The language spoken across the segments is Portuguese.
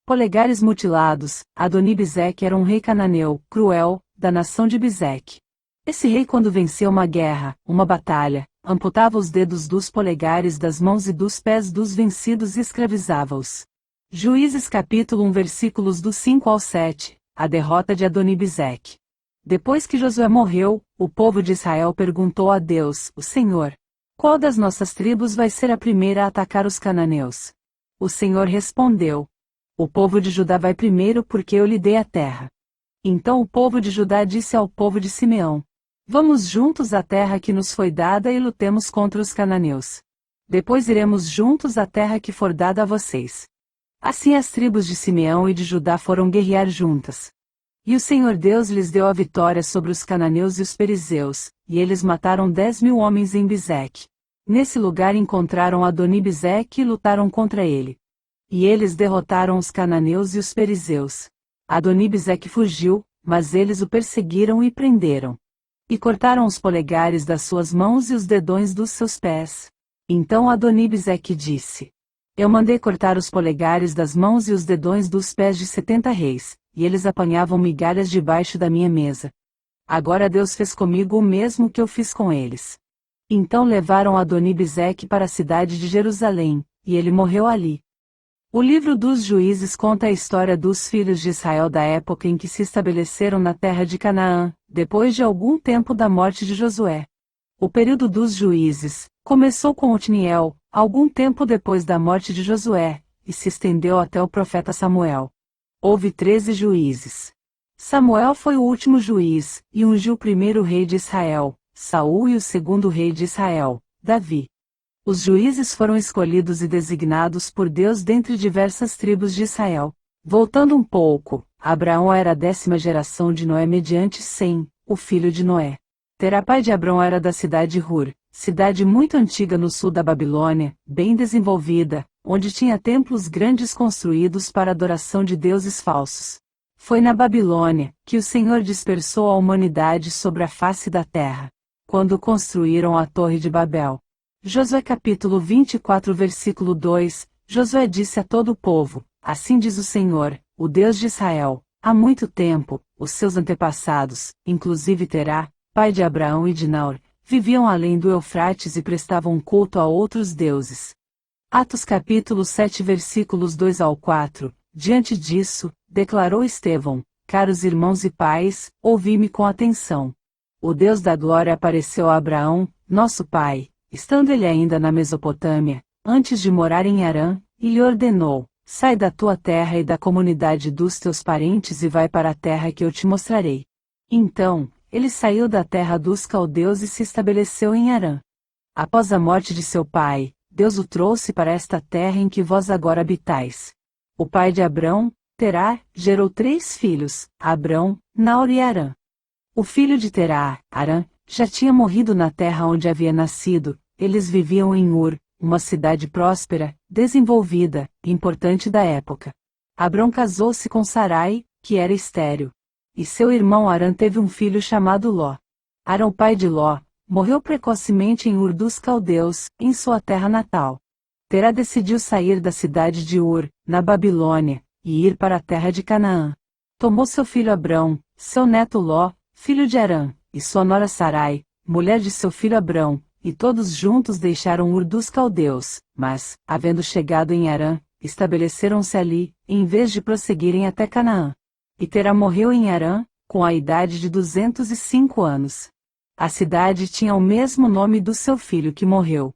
Polegares mutilados. Adoni-Bezeque era um rei cananeu, cruel, da nação de Bezeque. Esse rei, quando vencia uma guerra, uma batalha, amputava os dedos dos polegares das mãos e dos pés dos vencidos e escravizava-os. Juízes capítulo 1 versículos do 5 ao 7, a derrota de Adoni-Bezeque. Depois que Josué morreu, o povo de Israel perguntou a Deus, o Senhor: qual das nossas tribos vai ser a primeira a atacar os cananeus? O Senhor respondeu: o povo de Judá vai primeiro porque eu lhe dei a terra. Então o povo de Judá disse ao povo de Simeão: vamos juntos à terra que nos foi dada e lutemos contra os cananeus. Depois iremos juntos à terra que for dada a vocês. Assim as tribos de Simeão e de Judá foram guerrear juntas. E o Senhor Deus lhes deu a vitória sobre os cananeus e os perizeus, e eles mataram 10.000 homens em Bezeque. Nesse lugar encontraram Adoni-Bezeque e lutaram contra ele. E eles derrotaram os cananeus e os perizeus. Adoni-Bezeque fugiu, mas eles o perseguiram e prenderam. E cortaram os polegares das suas mãos e os dedões dos seus pés. Então Adoni-Bezeque disse: eu mandei cortar os polegares das mãos e os dedões dos pés de 70 reis, e eles apanhavam migalhas debaixo da minha mesa. Agora Deus fez comigo o mesmo que eu fiz com eles. Então levaram Adoni-Bezeque para a cidade de Jerusalém, e ele morreu ali. O livro dos Juízes conta a história dos filhos de Israel da época em que se estabeleceram na terra de Canaã, depois de algum tempo da morte de Josué. O período dos Juízes começou com Otniel, algum tempo depois da morte de Josué, e se estendeu até o profeta Samuel. Houve 13 juízes. Samuel foi o último juiz, e ungiu o primeiro rei de Israel, Saul, e o segundo rei de Israel, Davi. Os juízes foram escolhidos e designados por Deus dentre diversas tribos de Israel. Voltando um pouco, Abraão era a 10ª geração de Noé mediante Sem, o filho de Noé. Terá, pai de Abrão, era da cidade de Ur, cidade muito antiga no sul da Babilônia, bem desenvolvida, onde tinha templos grandes construídos para adoração de deuses falsos. Foi na Babilônia que o Senhor dispersou a humanidade sobre a face da terra, quando construíram a Torre de Babel. Josué capítulo 24 versículo 2, Josué disse a todo o povo: assim diz o Senhor, o Deus de Israel, há muito tempo, os seus antepassados, inclusive Terá, pai de Abraão e de Naor, viviam além do Eufrates e prestavam culto a outros deuses. Atos capítulo 7 versículos 2 ao 4, diante disso, declarou Estevão: caros irmãos e pais, ouvi-me com atenção. O Deus da glória apareceu a Abraão, nosso pai, estando ele ainda na Mesopotâmia, antes de morar em Harã, e lhe ordenou: sai da tua terra e da comunidade dos teus parentes e vai para a terra que eu te mostrarei. Então, ele saiu da terra dos caldeus e se estabeleceu em Harã. Após a morte de seu pai, Deus o trouxe para esta terra em que vós agora habitais. O pai de Abrão, Terá, gerou 3 filhos, Abrão, Naor e Harã. O filho de Terá, Harã, já tinha morrido na terra onde havia nascido. Eles viviam em Ur, uma cidade próspera, desenvolvida, importante da época. Abrão casou-se com Sarai, que era estéril. E seu irmão Harã teve um filho chamado Ló. Harã, o pai de Ló, morreu precocemente em Ur dos Caldeus, em sua terra natal. Terá decidiu sair da cidade de Ur, na Babilônia, e ir para a terra de Canaã. Tomou seu filho Abrão, seu neto Ló, filho de Harã, e sua nora Sarai, mulher de seu filho Abrão, e todos juntos deixaram Ur dos Caldeus, mas, havendo chegado em Harã, estabeleceram-se ali, em vez de prosseguirem até Canaã. E Terá morreu em Harã, com a idade de 205 anos. A cidade tinha o mesmo nome do seu filho que morreu.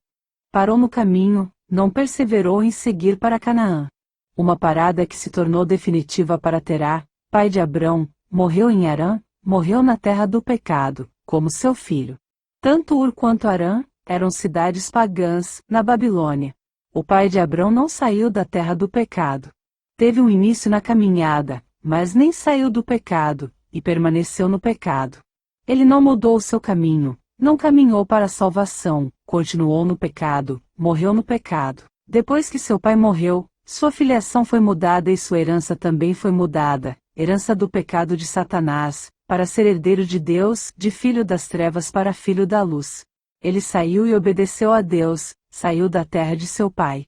Parou no caminho, não perseverou em seguir para Canaã. Uma parada que se tornou definitiva para Terá, pai de Abrão, morreu em Harã, morreu na terra do pecado, como seu filho. Tanto Ur quanto Harã eram cidades pagãs, na Babilônia. O pai de Abrão não saiu da terra do pecado. Teve um início na caminhada, mas nem saiu do pecado, e permaneceu no pecado. Ele não mudou o seu caminho, não caminhou para a salvação, continuou no pecado, morreu no pecado. Depois que seu pai morreu, sua filiação foi mudada e sua herança também foi mudada, herança do pecado de Satanás, para ser herdeiro de Deus, de filho das trevas para filho da luz. Ele saiu e obedeceu a Deus, saiu da terra de seu pai.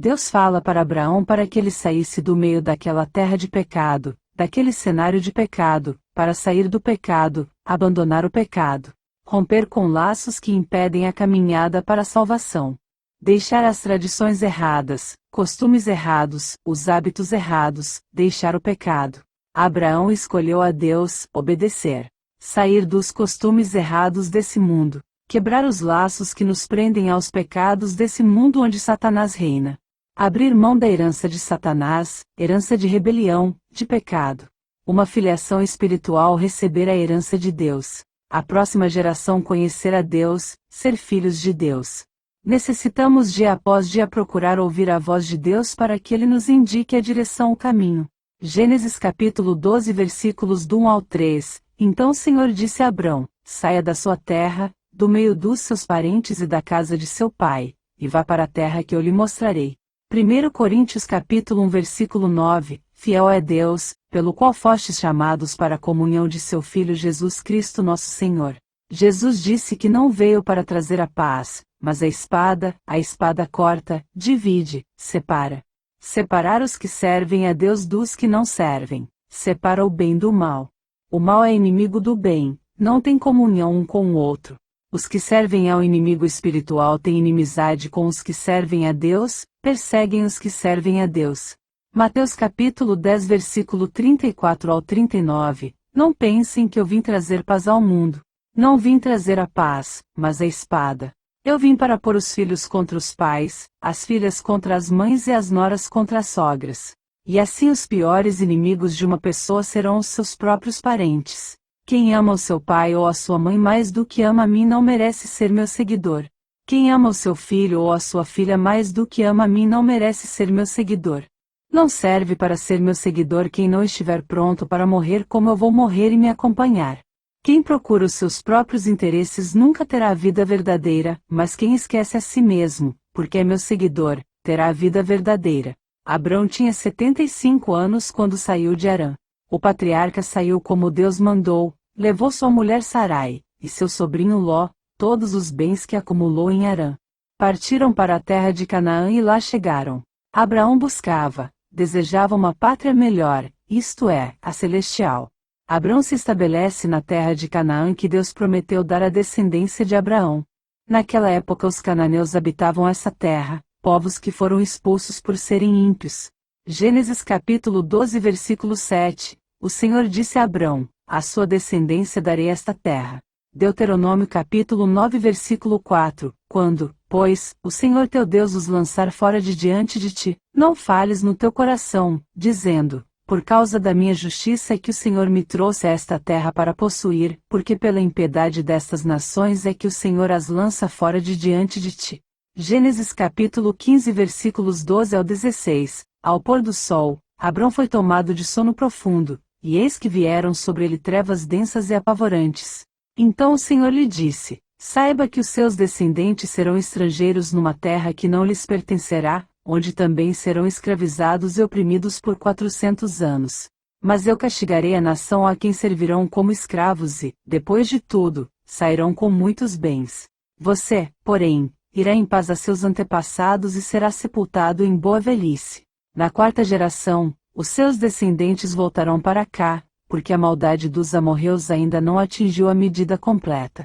Deus fala para Abraão para que ele saísse do meio daquela terra de pecado, daquele cenário de pecado, para sair do pecado, abandonar o pecado, romper com laços que impedem a caminhada para a salvação. Deixar as tradições erradas, costumes errados, os hábitos errados, deixar o pecado. Abraão escolheu a Deus, obedecer. Sair dos costumes errados desse mundo, quebrar os laços que nos prendem aos pecados desse mundo onde Satanás reina. Abrir mão da herança de Satanás, herança de rebelião, de pecado. Uma filiação espiritual receber a herança de Deus. A próxima geração conhecer a Deus, ser filhos de Deus. Necessitamos dia após dia procurar ouvir a voz de Deus para que Ele nos indique a direção, o caminho. Gênesis capítulo 12 versículos do 1 ao 3. Então o Senhor disse a Abrão: saia da sua terra, do meio dos seus parentes e da casa de seu pai, e vá para a terra que eu lhe mostrarei. 1 Coríntios capítulo 1 versículo 9, fiel é Deus, pelo qual fostes chamados para a comunhão de seu Filho Jesus Cristo nosso Senhor. Jesus disse que não veio para trazer a paz, mas a espada corta, divide, separa. Separar os que servem a Deus dos que não servem, separa o bem do mal. O mal é inimigo do bem, não tem comunhão um com o outro. Os que servem ao inimigo espiritual têm inimizade com os que servem a Deus, perseguem os que servem a Deus. Mateus capítulo 10 versículo 34 ao 39, não pensem que eu vim trazer paz ao mundo. Não vim trazer a paz, mas a espada. Eu vim para pôr os filhos contra os pais, as filhas contra as mães e as noras contra as sogras. E assim os piores inimigos de uma pessoa serão os seus próprios parentes. Quem ama o seu pai ou a sua mãe mais do que ama a mim não merece ser meu seguidor. Quem ama o seu filho ou a sua filha mais do que ama a mim não merece ser meu seguidor. Não serve para ser meu seguidor quem não estiver pronto para morrer como eu vou morrer e me acompanhar. Quem procura os seus próprios interesses nunca terá a vida verdadeira, mas quem esquece a si mesmo, porque é meu seguidor, terá a vida verdadeira. Abrão tinha 75 anos quando saiu de Harã. O patriarca saiu como Deus mandou, levou sua mulher Sarai, e seu sobrinho Ló, todos os bens que acumulou em Harã. Partiram para a terra de Canaã e lá chegaram. Abraão buscava, desejava uma pátria melhor, isto é, a celestial. Abrão se estabelece na terra de Canaã que Deus prometeu dar à descendência de Abraão. Naquela época os cananeus habitavam essa terra, povos que foram expulsos por serem ímpios. Gênesis capítulo 12 versículo 7, o Senhor disse a Abrão: à sua descendência darei esta terra. Deuteronômio capítulo 9 versículo 4, quando, pois, o Senhor teu Deus os lançar fora de diante de ti, não fales no teu coração, dizendo: por causa da minha justiça é que o Senhor me trouxe a esta terra para possuir, porque pela impiedade destas nações é que o Senhor as lança fora de diante de ti. Gênesis capítulo 15 versículos 12 ao 16, ao pôr do sol, Abrão foi tomado de sono profundo, e eis que vieram sobre ele trevas densas e apavorantes. Então o Senhor lhe disse: saiba que os seus descendentes serão estrangeiros numa terra que não lhes pertencerá, onde também serão escravizados e oprimidos por 400 anos. Mas eu castigarei a nação a quem servirão como escravos e, depois de tudo, sairão com muitos bens. Você, porém, irá em paz a seus antepassados e será sepultado em boa velhice. Na quarta geração, os seus descendentes voltarão para cá, porque a maldade dos amorreus ainda não atingiu a medida completa.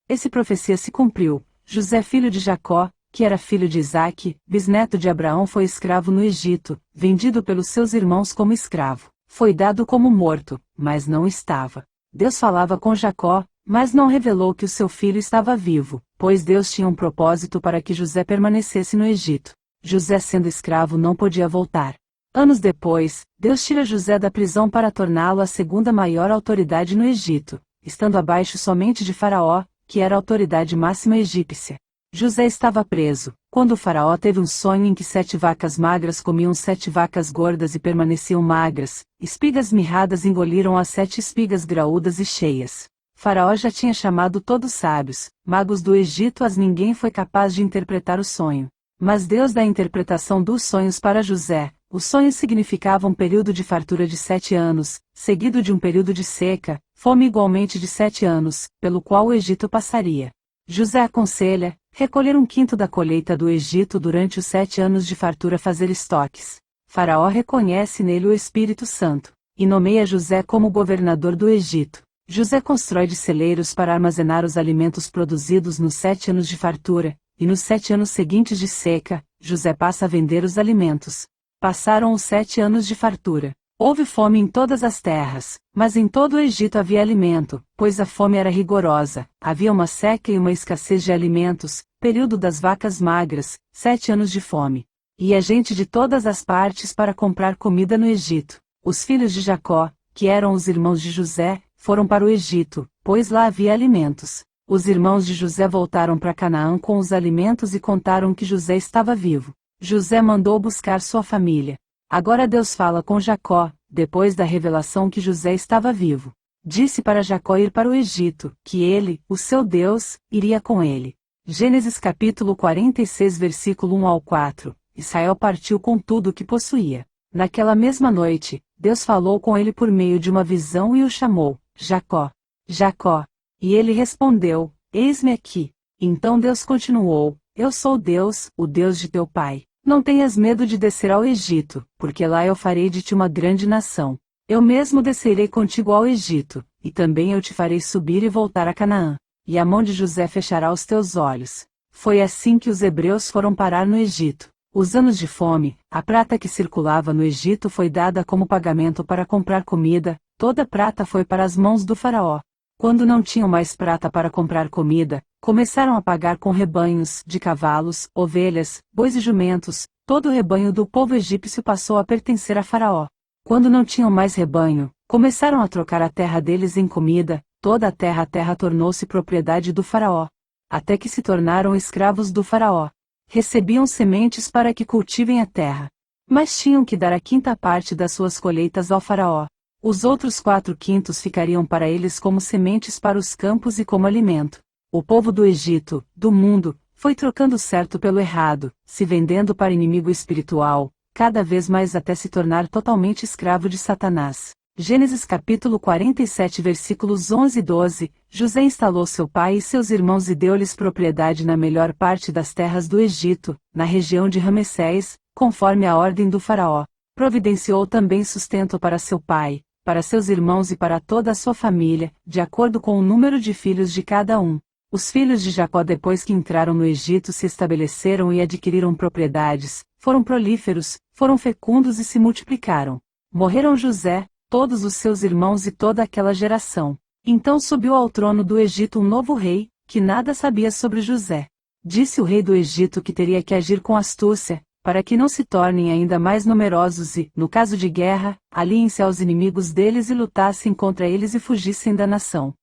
Essa profecia se cumpriu. José, filho de Jacó, que era filho de Isaque, bisneto de Abraão, foi escravo no Egito, vendido pelos seus irmãos como escravo. Foi dado como morto, mas não estava. Deus falava com Jacó, mas não revelou que o seu filho estava vivo, pois Deus tinha um propósito para que José permanecesse no Egito. José, sendo escravo, não podia voltar. Anos depois, Deus tira José da prisão para torná-lo a segunda maior autoridade no Egito, estando abaixo somente de Faraó, que era a autoridade máxima egípcia. José estava preso, quando o faraó teve um sonho em que 7 vacas magras comiam 7 vacas gordas e permaneciam magras, espigas mirradas engoliram as 7 espigas graúdas e cheias. Faraó já tinha chamado todos sábios, magos do Egito, mas ninguém foi capaz de interpretar o sonho. Mas Deus dá a interpretação dos sonhos para José. Os sonhos significavam um período de fartura de 7 anos, seguido de um período de seca, fome igualmente de 7 anos, pelo qual o Egito passaria. José aconselha, Recolher um quinto da colheita do Egito durante os 7 anos de fartura, fazer estoques. Faraó reconhece nele o Espírito Santo, e nomeia José como governador do Egito. José constrói celeiros para armazenar os alimentos produzidos nos 7 anos de fartura, e nos 7 anos seguintes de seca, José passa a vender os alimentos. Passaram os 7 anos de fartura. Houve fome em todas as terras, mas em todo o Egito havia alimento, pois a fome era rigorosa, havia uma seca e uma escassez de alimentos, período das vacas magras, 7 anos de fome. E a gente de todas as partes para comprar comida no Egito. Os filhos de Jacó, que eram os irmãos de José, foram para o Egito, pois lá havia alimentos. Os irmãos de José voltaram para Canaã com os alimentos e contaram que José estava vivo. José mandou buscar sua família. Agora Deus fala com Jacó, depois da revelação que José estava vivo. Disse para Jacó ir para o Egito, que ele, o seu Deus, iria com ele. Gênesis capítulo 46 versículo 1 ao 4. Israel partiu com tudo o que possuía. Naquela mesma noite, Deus falou com ele por meio de uma visão e o chamou, Jacó. Jacó. E ele respondeu, eis-me aqui. Então Deus continuou, eu sou Deus, o Deus de teu pai. Não tenhas medo de descer ao Egito, porque lá eu farei de ti uma grande nação. Eu mesmo descerei contigo ao Egito, e também eu te farei subir e voltar a Canaã. E a mão de José fechará os teus olhos. Foi assim que os hebreus foram parar no Egito. Os anos de fome, a prata que circulava no Egito foi dada como pagamento para comprar comida, toda a prata foi para as mãos do faraó. Quando não tinham mais prata para comprar comida, começaram a pagar com rebanhos de cavalos, ovelhas, bois e jumentos. Todo o rebanho do povo egípcio passou a pertencer a Faraó. Quando não tinham mais rebanho, começaram a trocar a terra deles em comida, toda a terra tornou-se propriedade do Faraó. Até que se tornaram escravos do Faraó. Recebiam sementes para que cultivem a terra. Mas tinham que dar a quinta parte das suas colheitas ao Faraó. Os outros 4/5 ficariam para eles como sementes para os campos e como alimento. O povo do Egito, do mundo, foi trocando o certo pelo errado, se vendendo para inimigo espiritual, cada vez mais até se tornar totalmente escravo de Satanás. Gênesis capítulo 47 versículos 11 e 12, José instalou seu pai e seus irmãos e deu-lhes propriedade na melhor parte das terras do Egito, na região de Ramessés, conforme a ordem do faraó. Providenciou também sustento para seu pai, para seus irmãos e para toda a sua família, de acordo com o número de filhos de cada um. Os filhos de Jacó depois que entraram no Egito se estabeleceram e adquiriram propriedades, foram prolíferos, foram fecundos e se multiplicaram. Morreram José, todos os seus irmãos e toda aquela geração. Então subiu ao trono do Egito um novo rei, que nada sabia sobre José. Disse o rei do Egito que teria que agir com astúcia, para que não se tornem ainda mais numerosos e, no caso de guerra, aliem-se aos inimigos deles e lutassem contra eles e fugissem da nação.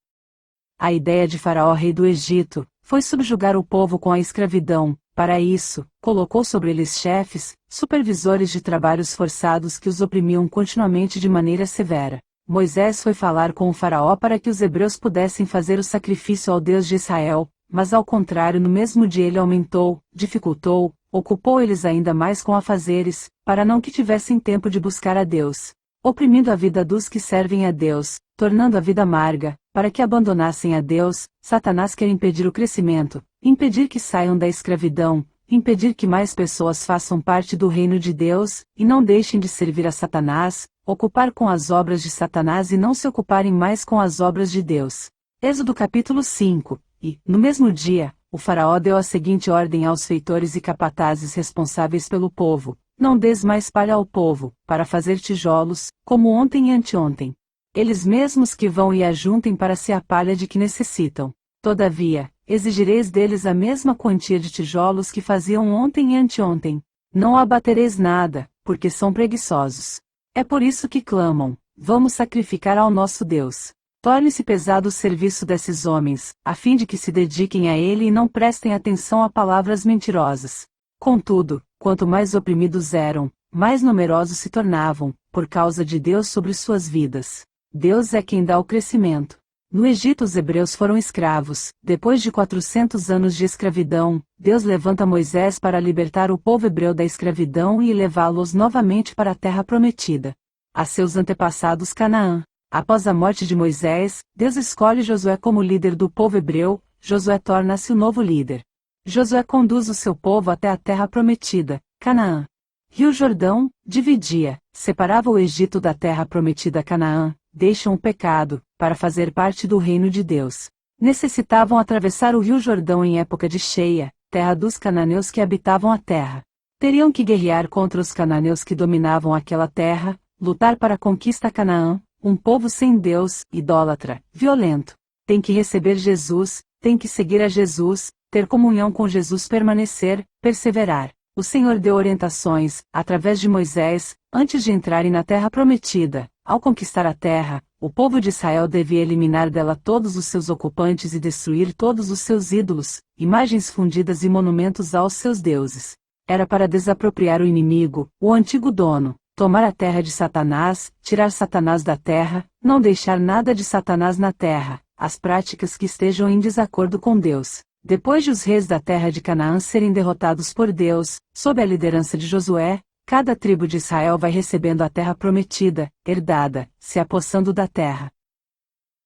A ideia de Faraó, rei do Egito, foi subjugar o povo com a escravidão. Para isso, colocou sobre eles chefes, supervisores de trabalhos forçados que os oprimiam continuamente de maneira severa. Moisés foi falar com o Faraó para que os hebreus pudessem fazer o sacrifício ao Deus de Israel, mas ao contrário, no mesmo dia ele aumentou, dificultou, ocupou eles ainda mais com afazeres, para não que tivessem tempo de buscar a Deus, oprimindo a vida dos que servem a Deus, tornando a vida amarga, para que abandonassem a Deus. Satanás quer impedir o crescimento, impedir que saiam da escravidão, impedir que mais pessoas façam parte do reino de Deus, e não deixem de servir a Satanás, ocupar com as obras de Satanás e não se ocuparem mais com as obras de Deus. Êxodo capítulo 5. E, no mesmo dia, o faraó deu a seguinte ordem aos feitores e capatazes responsáveis pelo povo: não des mais palha ao povo, para fazer tijolos, como ontem e anteontem. Eles mesmos que vão e ajuntem para si a palha de que necessitam. Todavia, exigireis deles a mesma quantia de tijolos que faziam ontem e anteontem. Não abatereis nada, porque são preguiçosos. É por isso que clamam: vamos sacrificar ao nosso Deus. Torne-se pesado o serviço desses homens, a fim de que se dediquem a ele e não prestem atenção a palavras mentirosas. Contudo, quanto mais oprimidos eram, mais numerosos se tornavam, por causa de Deus sobre suas vidas. Deus é quem dá o crescimento. No Egito os hebreus foram escravos. Depois de 400 anos de escravidão, Deus levanta Moisés para libertar o povo hebreu da escravidão e levá-los novamente para a terra prometida. A seus antepassados Canaã. Após a morte de Moisés, Deus escolhe Josué como líder do povo hebreu. Josué torna-se o novo líder. Josué conduz o seu povo até a terra prometida, Canaã. Rio Jordão, dividia, separava o Egito da terra prometida Canaã, deixam o pecado, para fazer parte do reino de Deus. Necessitavam atravessar o Rio Jordão em época de cheia, terra dos cananeus que habitavam a terra. Teriam que guerrear contra os cananeus que dominavam aquela terra, lutar para a conquista Canaã, um povo sem Deus, idólatra, violento. Tem que receber Jesus, tem que seguir a Jesus, ter comunhão com Jesus, permanecer, perseverar. O Senhor deu orientações, através de Moisés, antes de entrarem na terra prometida. Ao conquistar a terra, o povo de Israel devia eliminar dela todos os seus ocupantes e destruir todos os seus ídolos, imagens fundidas e monumentos aos seus deuses. Era para desapropriar o inimigo, o antigo dono, tomar a terra de Satanás, tirar Satanás da terra, não deixar nada de Satanás na terra, as práticas que estejam em desacordo com Deus. Depois de os reis da terra de Canaã serem derrotados por Deus, sob a liderança de Josué, cada tribo de Israel vai recebendo a terra prometida, herdada, se apossando da terra.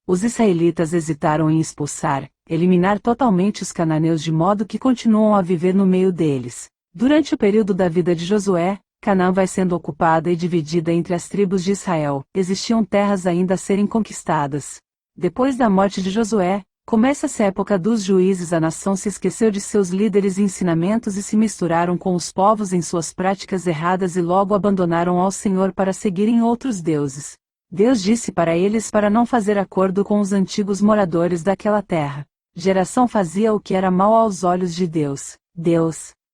Os israelitas hesitaram em expulsar, eliminar totalmente os cananeus de modo que continuam a viver no meio deles. Durante o período da vida de Josué, Canaã vai sendo ocupada e dividida entre as tribos de Israel. Existiam terras ainda a serem conquistadas. Depois da morte de Josué, começa-se a época dos juízes. A nação se esqueceu de seus líderes e ensinamentos e se misturaram com os povos em suas práticas erradas e logo abandonaram ao Senhor para seguirem outros deuses. Deus disse para eles para não fazer acordo com os antigos moradores daquela terra. Geração fazia o que era mal aos olhos de Deus.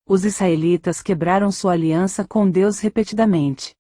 Os israelitas quebraram sua aliança com Deus repetidamente.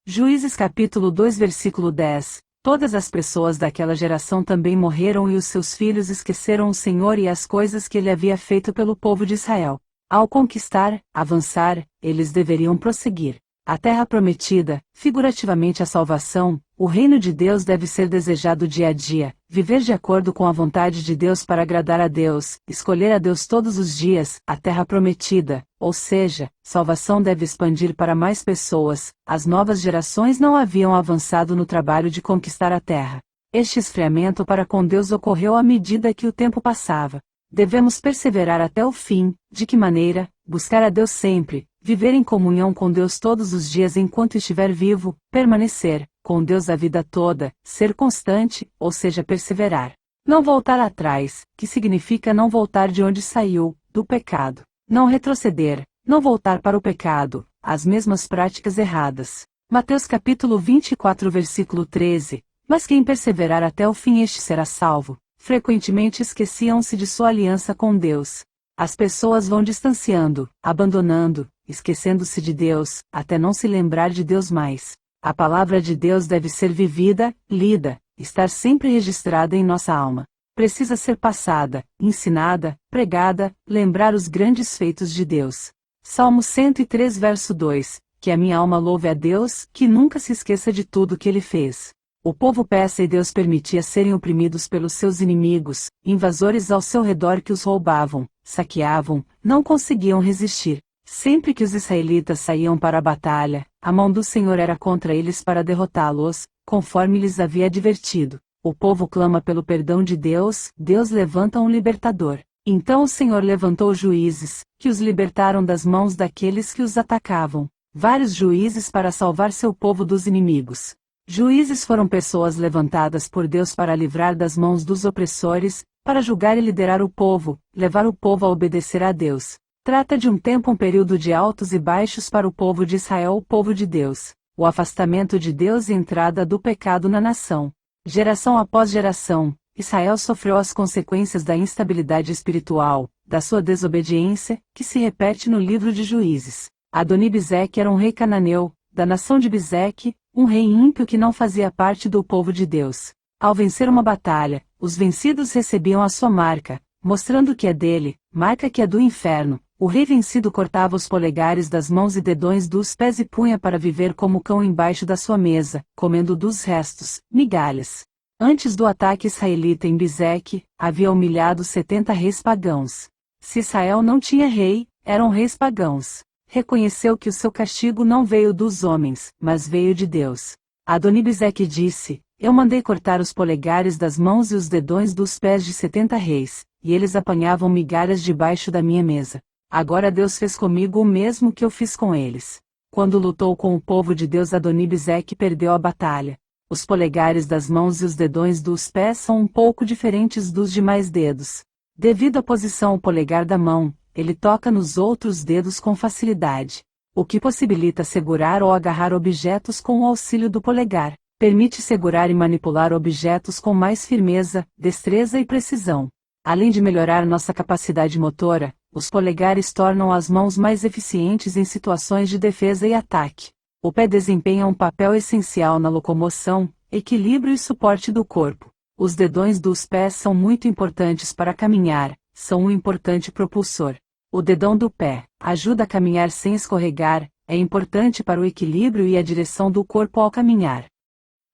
Juízes capítulo 2 versículo 10. Todas as pessoas daquela geração também morreram e os seus filhos esqueceram o Senhor e as coisas que ele havia feito pelo povo de Israel. Ao conquistar, avançar, eles deveriam prosseguir. A terra prometida, figurativamente a salvação, o reino de Deus deve ser desejado dia a dia, viver de acordo com a vontade de Deus para agradar a Deus, escolher a Deus todos os dias. A terra prometida, ou seja, salvação deve expandir para mais pessoas. As novas gerações não haviam avançado no trabalho de conquistar a terra. Este esfriamento para com Deus ocorreu à medida que o tempo passava. Devemos perseverar até o fim. De que maneira? Buscar a Deus sempre, viver em comunhão com Deus todos os dias enquanto estiver vivo, permanecer com Deus a vida toda, ser constante, ou seja, perseverar. Não voltar atrás, que significa não voltar de onde saiu, do pecado. Não retroceder, não voltar para o pecado, as mesmas práticas erradas. Mateus capítulo 24 versículo 13. Mas quem perseverar até o fim, este será salvo. Frequentemente esqueciam-se de sua aliança com Deus. As pessoas vão distanciando, abandonando, esquecendo-se de Deus, até não se lembrar de Deus mais. A palavra de Deus deve ser vivida, lida, estar sempre registrada em nossa alma. Precisa ser passada, ensinada, pregada, lembrar os grandes feitos de Deus. Salmo 103 verso 2, que a minha alma louve a Deus, que nunca se esqueça de tudo que Ele fez. O povo peça e Deus permitia serem oprimidos pelos seus inimigos, invasores ao seu redor que os roubavam, saqueavam, não conseguiam resistir. Sempre que os israelitas saíam para a batalha, a mão do Senhor era contra eles para derrotá-los, conforme lhes havia advertido. O povo clama pelo perdão de Deus, Deus levanta um libertador. Então o Senhor levantou juízes, que os libertaram das mãos daqueles que os atacavam. Vários juízes para salvar seu povo dos inimigos. Juízes foram pessoas levantadas por Deus para livrar das mãos dos opressores, para julgar e liderar o povo, levar o povo a obedecer a Deus. Trata de um período de altos e baixos para o povo de Israel, o povo de Deus. O afastamento de Deus e entrada do pecado na nação. Geração após geração, Israel sofreu as consequências da instabilidade espiritual, da sua desobediência, que se repete no livro de Juízes. Adoni-Bezeque era um rei cananeu, da nação de Bezeque, um rei ímpio que não fazia parte do povo de Deus. Ao vencer uma batalha, os vencidos recebiam a sua marca, mostrando que é dele, marca que é do inferno. O rei vencido cortava os polegares das mãos e dedões dos pés e punha para viver como cão embaixo da sua mesa, comendo dos restos, migalhas. Antes do ataque israelita em Bezeque, havia humilhado 70 reis pagãos. Se Israel não tinha rei, eram reis pagãos. Reconheceu que o seu castigo não veio dos homens, mas veio de Deus. Adoni-Bezeque disse: Eu mandei cortar os polegares das mãos e os dedões dos pés de 70 reis, e eles apanhavam migalhas debaixo da minha mesa. Agora Deus fez comigo o mesmo que eu fiz com eles. Quando lutou com o povo de Deus, Adoni-Bezeque perdeu a batalha. Os polegares das mãos e os dedões dos pés são um pouco diferentes dos demais dedos. Devido à posição do polegar da mão, ele toca nos outros dedos com facilidade, o que possibilita segurar ou agarrar objetos com o auxílio do polegar. Permite segurar e manipular objetos com mais firmeza, destreza e precisão. Além de melhorar nossa capacidade motora, os polegares tornam as mãos mais eficientes em situações de defesa e ataque. O pé desempenha um papel essencial na locomoção, equilíbrio e suporte do corpo. Os dedões dos pés são muito importantes para caminhar, são um importante propulsor. O dedão do pé ajuda a caminhar sem escorregar, é importante para o equilíbrio e a direção do corpo ao caminhar.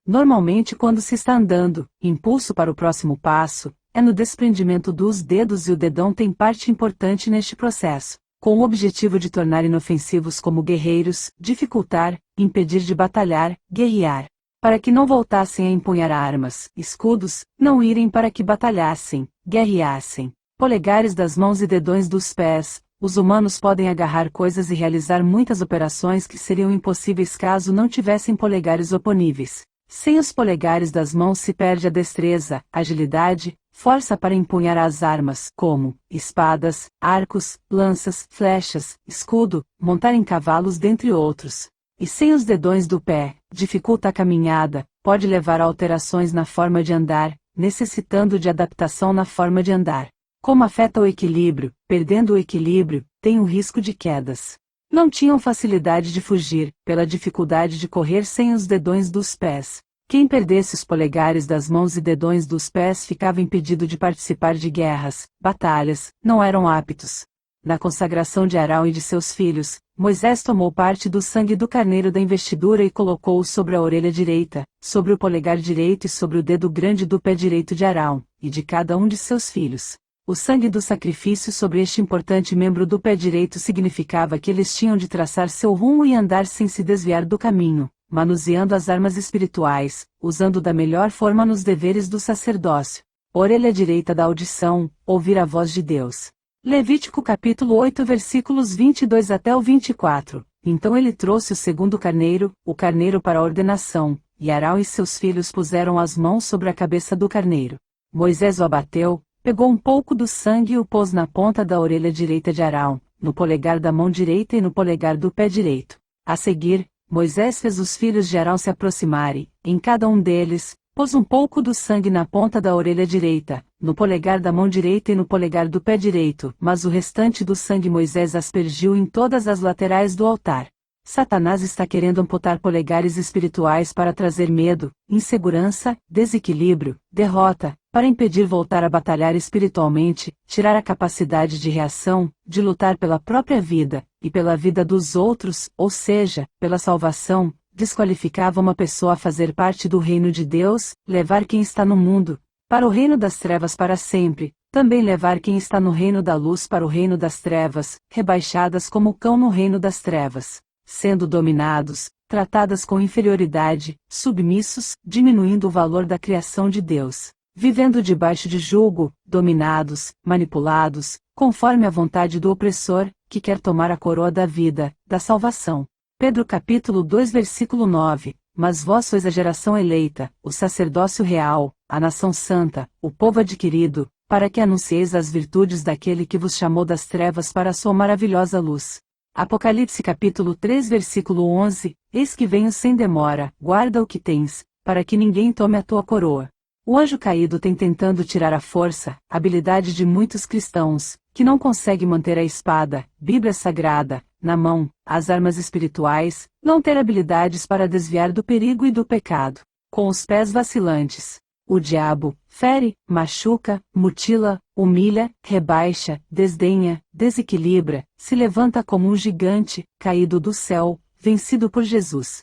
Normalmente, quando se está andando, impulso para o próximo passo, é no desprendimento dos dedos, e o dedão tem parte importante neste processo, com o objetivo de tornar inofensivos como guerreiros, dificultar, impedir de batalhar, guerrear. Para que não voltassem a empunhar armas, escudos, não irem para que batalhassem, guerreassem. Polegares das mãos e dedões dos pés. Os humanos podem agarrar coisas e realizar muitas operações que seriam impossíveis caso não tivessem polegares oponíveis. Sem os polegares das mãos se perde a destreza, agilidade, força para empunhar as armas, como espadas, arcos, lanças, flechas, escudo, montar em cavalos, dentre outros. E sem os dedões do pé, dificulta a caminhada, pode levar a alterações na forma de andar, necessitando de adaptação na forma de andar. Como afeta o equilíbrio, perdendo o equilíbrio, tem um risco de quedas. Não tinham facilidade de fugir, pela dificuldade de correr sem os dedões dos pés. Quem perdesse os polegares das mãos e dedões dos pés ficava impedido de participar de guerras, batalhas, não eram aptos. Na consagração de Arão e de seus filhos, Moisés tomou parte do sangue do carneiro da investidura e colocou-o sobre a orelha direita, sobre o polegar direito e sobre o dedo grande do pé direito de Arão, e de cada um de seus filhos. O sangue do sacrifício sobre este importante membro do pé direito significava que eles tinham de traçar seu rumo e andar sem se desviar do caminho, manuseando as armas espirituais, usando da melhor forma nos deveres do sacerdócio. Orelha direita da audição, ouvir a voz de Deus. Levítico capítulo 8 versículos 22 até o 24. Então ele trouxe o segundo carneiro, o carneiro para a ordenação, e Arão e seus filhos puseram as mãos sobre a cabeça do carneiro. Moisés o abateu, pegou um pouco do sangue e o pôs na ponta da orelha direita de Arão, no polegar da mão direita e no polegar do pé direito. A seguir, Moisés fez os filhos de Arão se aproximarem, em cada um deles, pôs um pouco do sangue na ponta da orelha direita, no polegar da mão direita e no polegar do pé direito, mas o restante do sangue Moisés aspergiu em todas as laterais do altar. Satanás está querendo amputar polegares espirituais para trazer medo, insegurança, desequilíbrio, derrota, para impedir voltar a batalhar espiritualmente, tirar a capacidade de reação, de lutar pela própria vida, e pela vida dos outros, ou seja, pela salvação, desqualificava uma pessoa a fazer parte do reino de Deus, levar quem está no mundo, para o reino das trevas para sempre, também levar quem está no reino da luz para o reino das trevas, rebaixadas como o cão no reino das trevas, sendo dominados, tratadas com inferioridade, submissos, diminuindo o valor da criação de Deus, vivendo debaixo de jugo, dominados, manipulados, conforme a vontade do opressor, que quer tomar a coroa da vida, da salvação. Pedro capítulo 2 versículo 9. Mas vós sois a geração eleita, o sacerdócio real, a nação santa, o povo adquirido, para que anuncieis as virtudes daquele que vos chamou das trevas para a sua maravilhosa luz. Apocalipse capítulo 3 versículo 11. Eis que venho sem demora, guarda o que tens, para que ninguém tome a tua coroa. O anjo caído tem tentando tirar a força, habilidade de muitos cristãos, que não conseguem manter a espada, Bíblia Sagrada, na mão, as armas espirituais, não ter habilidades para desviar do perigo e do pecado. Com os pés vacilantes, o diabo fere, machuca, mutila, humilha, rebaixa, desdenha, desequilibra, se levanta como um gigante, caído do céu, vencido por Jesus.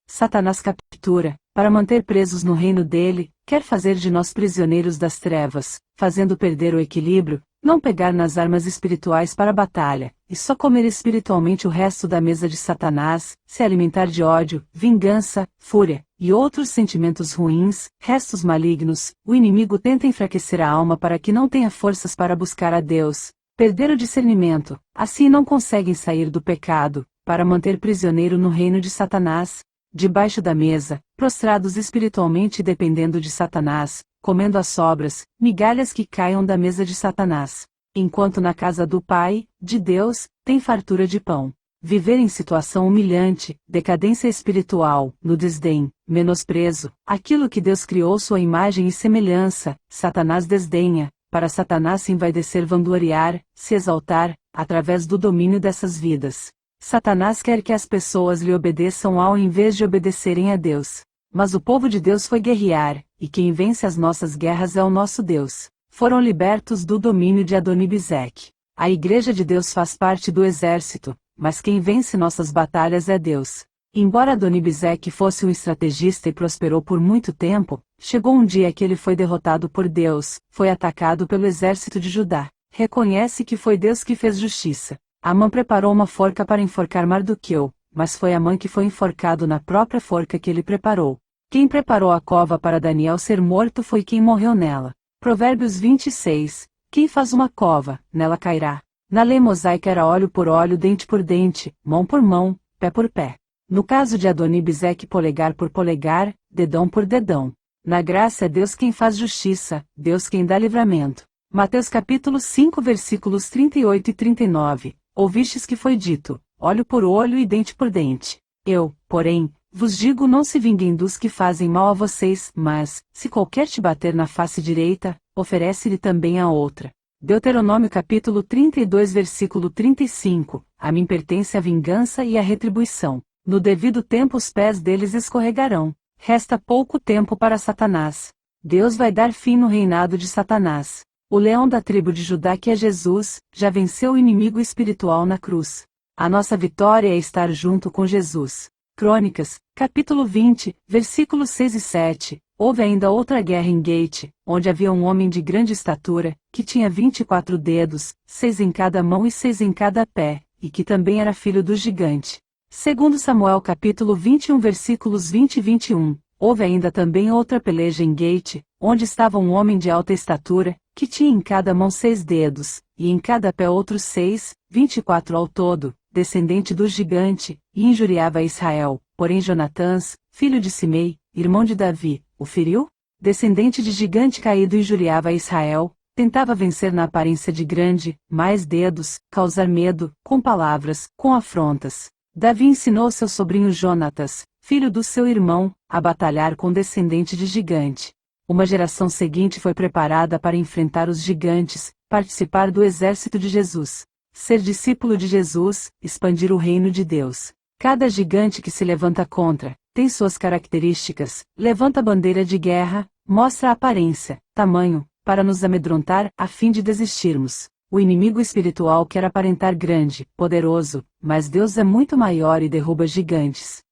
Satanás captura, para manter presos no reino dele, quer fazer de nós prisioneiros das trevas, fazendo perder o equilíbrio, não pegar nas armas espirituais para a batalha, e só comer espiritualmente o resto da mesa de Satanás, se alimentar de ódio, vingança, fúria, e outros sentimentos ruins, restos malignos, o inimigo tenta enfraquecer a alma para que não tenha forças para buscar a Deus, perder o discernimento, assim não conseguem sair do pecado, para manter prisioneiro no reino de Satanás, debaixo da mesa, prostrados espiritualmente dependendo de Satanás, comendo as sobras, migalhas que caiam da mesa de Satanás, enquanto na casa do Pai, de Deus, tem fartura de pão. Viver em situação humilhante, decadência espiritual, no desdém, menosprezo, aquilo que Deus criou sua imagem e semelhança, Satanás desdenha, para Satanás se envaidecer, vangloriar, se exaltar, através do domínio dessas vidas. Satanás quer que as pessoas lhe obedeçam ao invés de obedecerem a Deus. Mas o povo de Deus foi guerrear, e quem vence as nossas guerras é o nosso Deus. Foram libertos do domínio de Adonibezeque. A Igreja de Deus faz parte do exército, mas quem vence nossas batalhas é Deus. Embora Adonibezeque fosse um estrategista e prosperou por muito tempo, chegou um dia que ele foi derrotado por Deus, foi atacado pelo exército de Judá. Reconhece que foi Deus que fez justiça. Amã preparou uma forca para enforcar Mardoqueu, mas foi Amã que foi enforcado na própria forca que ele preparou. Quem preparou a cova para Daniel ser morto foi quem morreu nela. Provérbios 26. Quem faz uma cova, nela cairá. Na lei mosaica era olho por olho, dente por dente, mão por mão, pé por pé. No caso de Adonibezeque, polegar por polegar, dedão por dedão. Na graça é Deus quem faz justiça, Deus quem dá livramento. Mateus capítulo 5 versículos 38 e 39. Ouvistes que foi dito, olho por olho e dente por dente. Eu, porém, vos digo, não se vinguem dos que fazem mal a vocês, mas, se qualquer te bater na face direita, oferece-lhe também a outra. Deuteronômio capítulo 32 versículo 35, a mim pertence a vingança e a retribuição. No devido tempo os pés deles escorregarão. Resta pouco tempo para Satanás. Deus vai dar fim no reinado de Satanás. O leão da tribo de Judá, que é Jesus, já venceu o inimigo espiritual na cruz. A nossa vitória é estar junto com Jesus. Crônicas, capítulo 20, versículos 6 e 7. Houve ainda outra guerra em Gate, onde havia um homem de grande estatura, que tinha 24 dedos, 6 em cada mão e 6 em cada pé, e que também era filho do gigante. Segundo Samuel capítulo 21 versículos 20 e 21. Houve ainda também outra peleja em Gate, onde estava um homem de alta estatura, que tinha em cada mão 6 dedos, e em cada pé outros 6, 24 ao todo, descendente do gigante, e injuriava a Israel. Porém Jonatãs, filho de Simei, irmão de Davi, o feriu? Descendente de gigante caído, injuriava a Israel, tentava vencer na aparência de grande, mais dedos, causar medo, com palavras, com afrontas. Davi ensinou seu sobrinho Jonatas, filho do seu irmão, a batalhar com descendente de gigante. Uma geração seguinte foi preparada para enfrentar os gigantes, participar do exército de Jesus. Ser discípulo de Jesus, expandir o reino de Deus. Cada gigante que se levanta contra, tem suas características, levanta bandeira de guerra, mostra a aparência, tamanho, para nos amedrontar, a fim de desistirmos. O inimigo espiritual quer aparentar grande, poderoso, mas Deus é muito maior e derruba gigantes.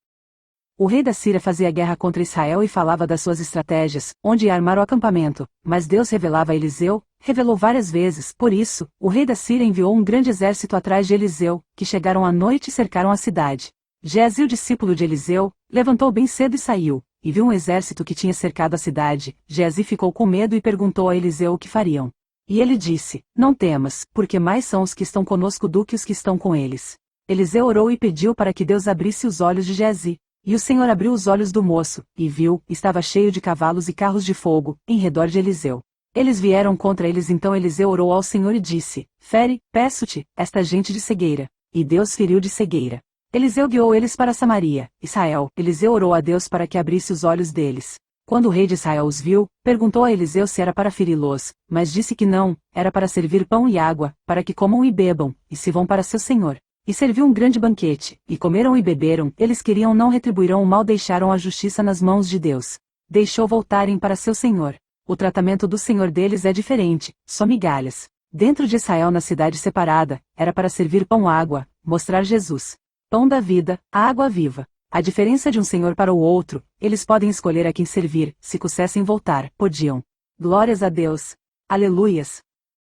O rei da Síria fazia guerra contra Israel e falava das suas estratégias, onde ia armar o acampamento, mas Deus revelava a Eliseu, revelou várias vezes. Por isso, o rei da Síria enviou um grande exército atrás de Eliseu, que chegaram à noite e cercaram a cidade. Geazi, o discípulo de Eliseu, levantou bem cedo e saiu, e viu um exército que tinha cercado a cidade. Geazi ficou com medo e perguntou a Eliseu o que fariam. E ele disse, não temas, porque mais são os que estão conosco do que os que estão com eles. Eliseu orou e pediu para que Deus abrisse os olhos de Geazi. E o Senhor abriu os olhos do moço, e viu, estava cheio de cavalos e carros de fogo, em redor de Eliseu. Eles vieram contra eles, então Eliseu orou ao Senhor e disse, fere, peço-te, esta gente de cegueira. E Deus feriu de cegueira. Eliseu guiou eles para Samaria, Israel. Eliseu orou a Deus para que abrisse os olhos deles. Quando o rei de Israel os viu, perguntou a Eliseu se era para feri-los, mas disse que não, era para servir pão e água, para que comam e bebam, e se vão para seu senhor. E serviu um grande banquete, e comeram e beberam. Eles queriam, não retribuirão o mal, deixaram a justiça nas mãos de Deus. Deixou voltarem para seu senhor. O tratamento do senhor deles é diferente, só migalhas. Dentro de Israel, na cidade separada, era para servir pão-água, mostrar Jesus. Pão da vida, a água viva. A diferença de um senhor para o outro, eles podem escolher a quem servir, se quisessem voltar, podiam. Glórias a Deus. Aleluias.